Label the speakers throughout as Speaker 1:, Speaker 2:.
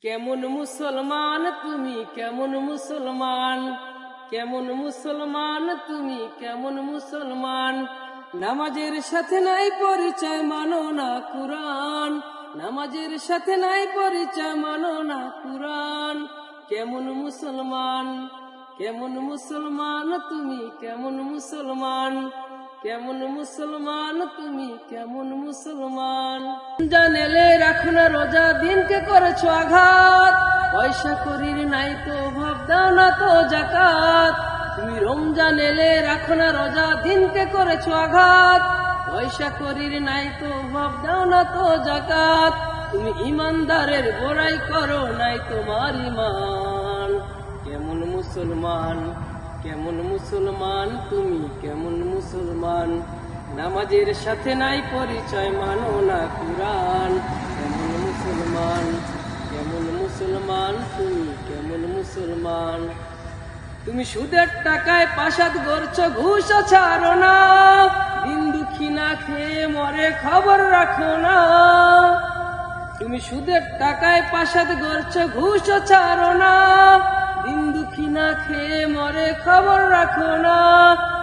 Speaker 1: কেমন মুসলমান তুমি, কেমন মুসলমান, কেমন মুসলমান তুমি, কেমন মুসলমান। নামাজের সাথে নাই পরিচয়, মানো না কুরআন। নামাজের সাথে নাই পরিচয়, মানো না কুরআন। কেমন মুসলমান, কেমন মুসলমান তুমি, কেমন মুসলমান, কেমন মুসলমান তুমি, কেমন মুসলমান। জানেলে রাখো না রোজা, দিনকে করেছো আঘাত। পয়সা করির নাই তো অভাব, দাও না তো যাকাত। তুমি রমজান এলে রাখো না রোজা, দিনকে করেছো আঘাত। পয়সা করির নাই তো অভাব, দাও না তো যাকাত। তুমি ইমানদারের বড়াই করো, নাই তোমার ইমান। কেমন মুসলমান, কেমন মুসলমান তুমি, কেমন মুসলমান। নামাজের সাথে নাই পরিচয়, মানো না কুরআন। কেমন মুসলমান, কেমন মুসলমান তুমি, কেমন মুসলমান। তুমি সুদের টাকায় প্রাসাদ গড়ছো, ঘুষ ছাড়ো না। দিন দুঃখী না খেয়ে মরে, খবর রাখো না। তুমি সুদের টাকায় প্রাসাদ গড়ছো, ঘুষ ছাড়ো না। দিন দুঃখী না খেয়ে মরে, খবর রাখো না।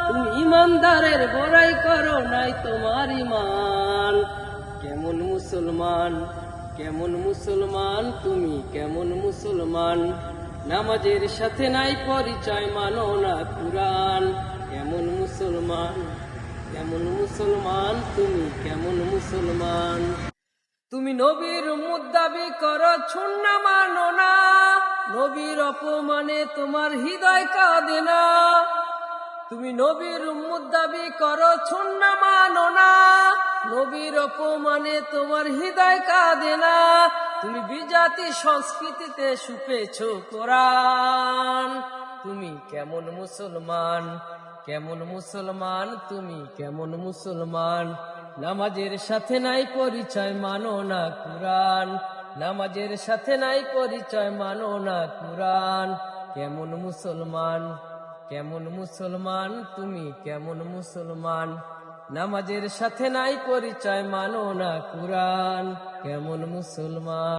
Speaker 1: তুমি ইমানদারের বড়াই করো, নাই তোমার ইমান। কেমন মুসলমান, কেমন মুসলমান তুমি, কেমন মুসলমান। নামাজের সাথে নাই পরিচয়, মানো না কুরআন। কেমন মুসলমান, কেমন মুসলমান তুমি, কেমন মুসলমান। তুমি নবীর উম্মত দাবি করো, সুন্নাহ মানো না। নবীর অপমানে তোমার হৃদয় কাঁদে না। তুমি নবীর উম্মত দাবি করো, সুন্নাহ মানো না। নবীর অপমানে তোমার হৃদয় কাঁদে না। তুমি বিজাতি সংস্কৃতিতে শুপেছো কোরআন। তুমি কেমন মুসলমান, কেমন মুসলমান তুমি, কেমন মুসলমান। নামাজের সাথে নাই পরিচয়, মানো না কুরআন। নামাজের সাথে নাই পরিচয়, মানো না কুরআন। কেমন মুসলমান, কেমন মুসলমান তুমি, কেমন মুসলমান। নামাজের সাথে নাই পরিচয়, মানো না কুরআন। কেমন মুসলমান।